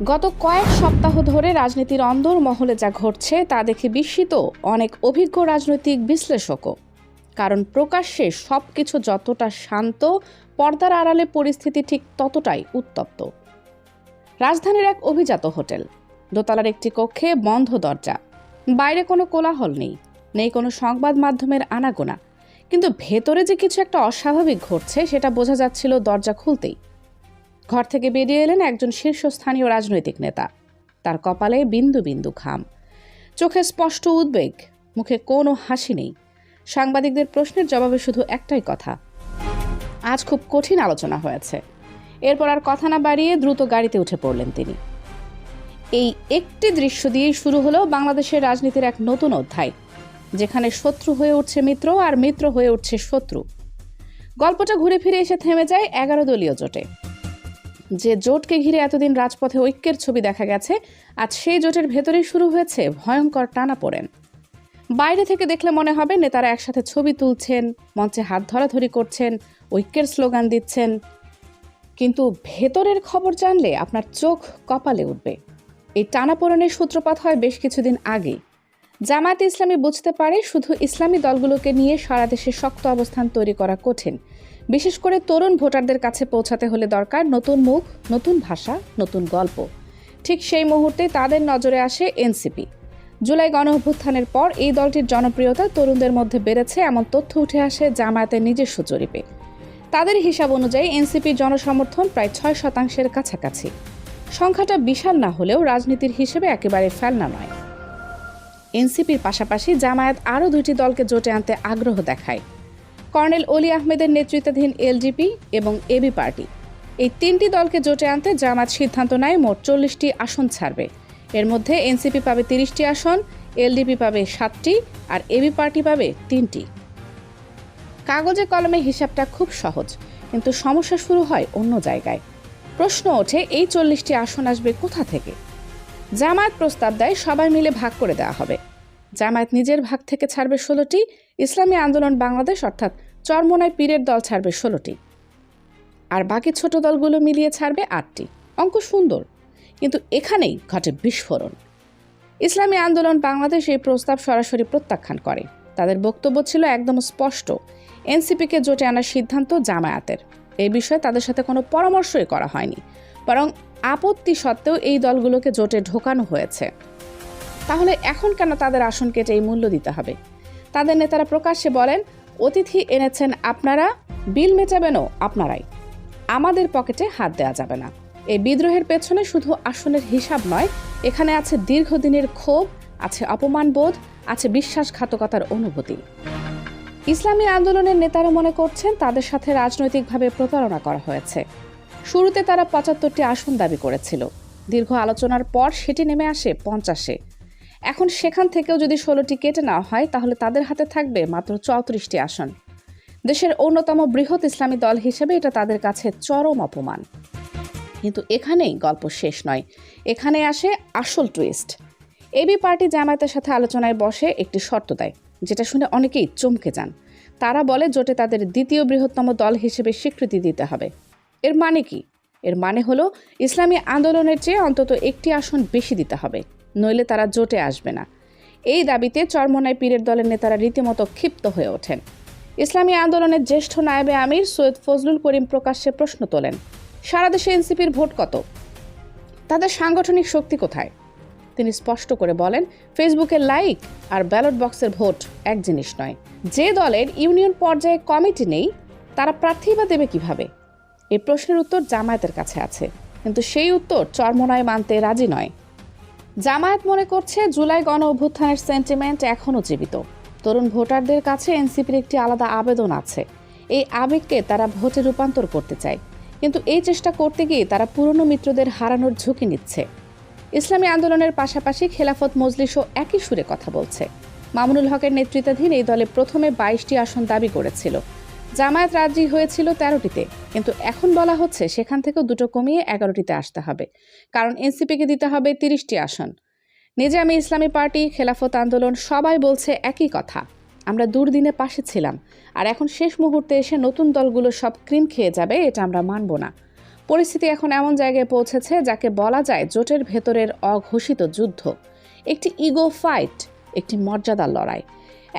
গত কয়েক সপ্তাহ ধরে রাজনীতির অন্দরমহলে যা ঘটছে তা দেখে বিস্মিত অনেক অভিজ্ঞ রাজনৈতিক বিশ্লেষকও। কারণ প্রকাশ্যে সবকিছু যতটা শান্ত, পর্দার আড়ালে পরিস্থিতি ঠিক ততটাই উত্তপ্ত। রাজধানীর এক অভিজাত হোটেল, দোতলার একটি কক্ষে বন্ধ দরজা, বাইরে কোনো কোলাহল নেই কোনো সংবাদ মাধ্যমের আনাগোনা, কিন্তু ভেতরে যে কিছু একটা অস্বাভাবিক ঘটছে সেটা বোঝা যাচ্ছিল দরজা খুলতেই। ঘর থেকে বেরিয়ে এলেন একজন শীর্ষস্থানীয় রাজনৈতিক নেতা। তার কপালে বিন্দু বিন্দু ঘাম, চোখে স্পষ্ট উদ্বেগ, মুখে কোনো হাসি নেই। সাংবাদিকদের প্রশ্নের জবাবে শুধু একটাই কথা, আজ খুব কঠিন আলোচনা হয়েছে। এরপর আর কথা না বাড়িয়ে দ্রুত গাড়িতে উঠে পড়লেন তিনি। এই একটি দৃশ্য দিয়েই শুরু হলো বাংলাদেশের রাজনীতির এক নতুন অধ্যায়, যেখানে শত্রু হয়ে উঠছে মিত্র আর মিত্র হয়ে উঠছে শত্রু। গল্পটা ঘুরে ফিরে এসে থেমে যায় 11 দলীয় জোটে। যে জোটকে ঘিরে এতদিন রাজপথে ঐক্যের ছবি দেখা গেছে, আজ সেই জোটের ভেতরেই শুরু হয়েছে ভয়ঙ্কর টানাপোড়েন। বাইরে থেকে দেখলে মনে হবে নেতারা একসাথে ছবি তুলছেন, মঞ্চে হাত ধরাধরি করছেন, ঐক্যের স্লোগান দিচ্ছেন, কিন্তু ভেতরের খবর জানলে আপনার চোখ কপালে উঠবে। এই টানাপোড়েনের সূত্রপাত হয় বেশ কিছুদিন আগে। জামায়াতে ইসলামী বুঝতে পারে শুধু ইসলামী দলগুলোকে নিয়ে সারা দেশে শক্ত অবস্থান তৈরি করা কঠিন। বিশেষ করে তরুণ ভোটারদের কাছে পৌঁছাতে হলে দরকার নতুন মুখ, নতুন ভাষা, নতুন গল্প। ঠিক সেই মুহূর্তে তাদের নজরে আসে এনসিপি। জুলাই গণঅভ্যুত্থানের পর এই দলটির জনপ্রিয়তা তরুণদের মধ্যে বেড়েছে এমন তথ্য উঠে আসে জামায়াতের নিজস্ব জরিপে। তাদের হিসাব অনুযায়ী এনসিপির জনসমর্থন প্রায় 6% কাছাকাছি। সংখ্যাটা বিশাল না হলেও রাজনীতির হিসেবে একেবারে ফেলনা নয়। এনসিপির পাশাপাশি জামায়াত আরও 2টি দলকে জোটে আনতে আগ্রহ দেখায়। কর্নেল অলি আহমেদের নেতৃত্বাধীন এলডিপি এবং এবি পার্টি, এই 3টি দলকে জোটে আনতে জামায়াত সিদ্ধান্ত নেয় মোট 40টি আসন ছাড়বে। এর মধ্যে এনসিপি পাবে 30টি আসন, এলডিপি পাবে 7টি আর এবি পার্টি পাবে 3টি। কাগজে কলমে হিসাবটা খুব সহজ, কিন্তু সমস্যা শুরু হয় অন্য জায়গায়। প্রশ্ন ওঠে, এই 40টি আসন আসবে কোথা থেকে? জামায়াত প্রস্তাব দেয় সবাই মিলে ভাগ করে দেওয়া হবে। জামায়াত নিজের ভাগ থেকে ছাড়বে 16টি, ইসলামী আন্দোলন বাংলাদেশ অর্থাৎ চরমোনাই পীরের দল ছাড়বে 16টি, আর বাকি ছোট দলগুলো মিলিয়ে ছাড়বে 8টি। অঙ্ক সুন্দর, কিন্তু এখানেই ঘটে বিস্ফোরণ। ইসলামী আন্দোলন বাংলাদেশ এই প্রস্তাব সরাসরি প্রত্যাখ্যান করে। তাদের বক্তব্য ছিল একদম স্পষ্ট, এনসিপিকে জোটে আনার সিদ্ধান্ত জামায়াতের। এই বিষয়ে তাদের সাথে কোনো পরামর্শই করা হয়নি, বরং আপত্তি সত্ত্বেও এই দলগুলোকে জোটে ঢোকানো হয়েছে। তাহলে এখন কেন তাদের আসন কেটে এই মূল্য দিতে হবে? তাদের নেতারা প্রকাশ্যে বলেন, অতিথি এনেছেন আপনারা, বিল মেটাবেনও আপনারাই, আমাদের পকেটে হাত দেওয়া যাবে না। এই বিদ্রোহের পেছনে শুধু আসনের হিসাব নয়, এখানে আছে দীর্ঘদিনের ক্ষোভ, আছে অপমানবোধ, আছে বিশ্বাসঘাতকতার অনুভূতি। ইসলামী আন্দোলনের নেতারা মনে করছেন তাদের সাথে রাজনৈতিকভাবে প্রতারণা করা হয়েছে। শুরুতে তারা 75টি আসন দাবি করেছিল। দীর্ঘ আলোচনার পর সেটি নেমে আসে 50-এ। এখন সেখান থেকেও যদি 16টি কেটে নেওয়া হয়, তাহলে তাদের হাতে থাকবে মাত্র 34টি আসন। দেশের অন্যতম বৃহৎ ইসলামী দল হিসেবে এটা তাদের কাছে চরম অপমান। কিন্তু এখানেই গল্প শেষ নয়, এখানে আসে আসল টুইস্ট। এবি পার্টি জামায়াতের সাথে আলোচনায় বসে একটি শর্ত দেয়, যেটা শুনে অনেকেই চমকে যান। তারা বলে জোটে তাদের দ্বিতীয় বৃহত্তম দল হিসেবে স্বীকৃতি দিতে হবে। এর মানে কি? এর মানে হলো ইসলামী আন্দোলনের চেয়ে অন্তত একটি আসন বেশি দিতে হবে, নইলে তারা জোটে আসবে না। এই দাবিতে চরমোনাই পীরের দলের নেতারা রীতিমতো ক্ষিপ্ত হয়ে ওঠেন। ইসলামী আন্দোলনের জ্যেষ্ঠ নায়েবে আমির সৈয়দ ফজলুল করিম প্রকাশ্যে প্রশ্ন তোলেন, সারা দেশে এনসিপির ভোট কত? তাদের সাংগঠনিক শক্তি কোথায়? তিনি স্পষ্ট করে বলেন, ফেসবুকের লাইক আর ব্যালট বক্সের ভোট এক জিনিস নয়। যে দলের ইউনিয়ন পর্যায়ে কমিটি নেই, তারা প্রার্থী বা দেবে কিভাবে? এই প্রশ্নের উত্তর জামায়াতের কাছে আছে, কিন্তু সেই উত্তর চরমোনাই মানতে রাজি নয়। জামায়াত মনে করছে জুলাই গণ অভ্যুত্থানের সেন্টিমেন্ট এখনও জীবিত। তরুণ ভোটারদের কাছে এনসিপির একটি আলাদা আবেদন আছে। এই আবেগকে তারা ভোটে রূপান্তর করতে চায়, কিন্তু এই চেষ্টা করতে গিয়ে তারা পুরনো মিত্রদের হারানোর ঝুঁকি নিচ্ছে। ইসলামী আন্দোলনের পাশাপাশি খেলাফত মজলিসও একই সুরে কথা বলছে। মামুনুল হকের নেতৃত্বাধীন এই দলে প্রথমে 22টি আসন দাবি করেছিল। জামায়াত রাজি হয়েছিল 13টিতে, কিন্তু এখন বলা হচ্ছে সেখান থেকেও 2টো কমিয়ে 11টিতে আসতে হবে, কারণ এনসিপিকে দিতে হবে 30টি আসন। নিজামী ইসলামী পার্টি, খেলাফত আন্দোলন সবাই বলছে একই কথা, আমরা দুর্দিনে পাশে ছিলাম, আর এখন শেষ মুহূর্তে এসে নতুন দলগুলো সব ক্রিম খেয়ে যাবে, এটা আমরা মানব না। পরিস্থিতি এখন এমন জায়গায় পৌঁছেছে যাকে বলা যায় জোটের ভেতরের অঘোষিত যুদ্ধ, একটি ইগো ফাইট, একটি মর্যাদার লড়াই।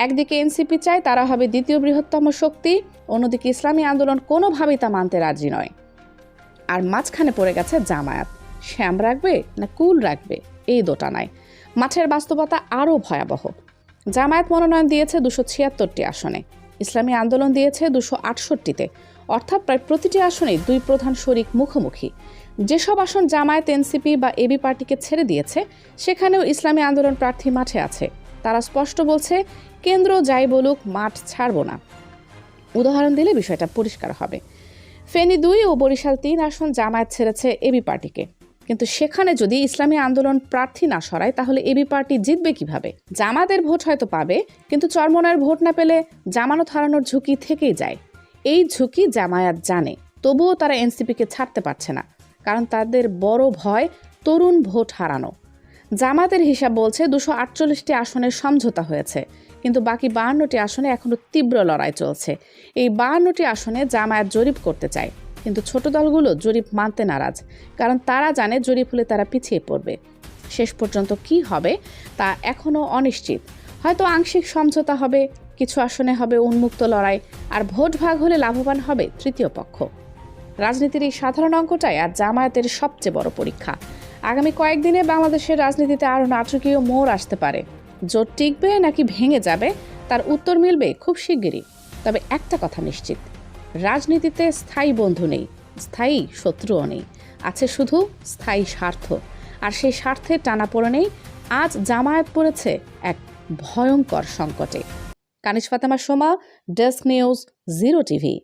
একদিকে এনসিপি চায় তারা হবে দ্বিতীয় বৃহত্তম শক্তি, অন্যদিকে ইসলামী আন্দোলন কোনোভাবেই তা মানতে রাজি নয়। আর মাঝখানে পড়ে গেছে জামায়াত। শ্যাম রাখবে না কুল রাখবে, এই দোটানায়। মাঠের বাস্তবতা আরও ভয়াবহ। জামায়াত মনোনয়ন দিয়েছে 276টি আসনে, ইসলামী আন্দোলন দিয়েছে 268টিতে, অর্থাৎ প্রায় প্রতিটি আসনেই দুই প্রধান শরিক মুখোমুখি। যেসব আসন জামায়াত এনসিপি বা এবি পার্টিকে ছেড়ে দিয়েছে, সেখানেও ইসলামী আন্দোলন প্রার্থী মাঠে আছে। তারা স্পষ্ট বলছে, কেন্দ্র যাই বলুক, মাঠ ছাড়ব না। উদাহরণ দিলে বিষয়টা পরিষ্কার হবে। ফেনী 2 ও বরিশাল 3 আসন জামায়াত ছেড়েছে এবি পার্টিকে, কিন্তু সেখানে যদি ইসলামী আন্দোলন প্রার্থী না সরায় তাহলে এবি পার্টি জিতবে কিভাবে? জামাতের ভোট হয়তো পাবে, কিন্তু চরমোনার ভোট না পেলে জামানত হারানোর ঝুঁকি থেকেই যায়। এই ঝুঁকি জামায়াত জানে, তবুও তারা এনসিপিকে ছাড়তে পারছে না, কারণ তাদের বড় ভয় তরুণ ভোট হারানো। জামাতের হিসাব বলছে 248টি আসনের সমঝোতা হয়েছে, কিন্তু বাকি 52টি আসনে এখনো তীব্র লড়াই চলছে। এই 52টি আসনে জামায়াত জরিপ করতে চায়, কিন্তু ছোট দলগুলো জরিপ মানতে নারাজ, কারণ তারা জানে জরিপ হলে তারা পিছিয়ে পড়বে। শেষ পর্যন্ত কি হবে তা এখনও অনিশ্চিত। হয়তো আংশিক সমঝোতা হবে, কিছু আসনে হবে উন্মুক্ত লড়াই, আর ভোট ভাগ হলে লাভবান হবে তৃতীয় পক্ষ। রাজনীতির এই সাধারণ অঙ্কটাই আর জামায়াতের সবচেয়ে বড় পরীক্ষা। আগামী কয়েকদিনে বাংলাদেশের রাজনীতিতে আরও নাটকীয় মোড় আসতে পারে। জোট টিকবে নাকি ভেঙে যাবে তার উত্তর মিলবে খুব শিগগিরই। তবে একটা কথা নিশ্চিত, রাজনীতিতে স্থায়ী বন্ধু নেই, স্থায়ী শত্রুও নেই, আছে শুধু স্থায়ী স্বার্থ। আর সেই স্বার্থের টানাপোড়েনেই আজ জামায়াত পড়েছে এক ভয়ঙ্কর সংকটে। Kaniz Fatema Soma, desk news, 0 TV.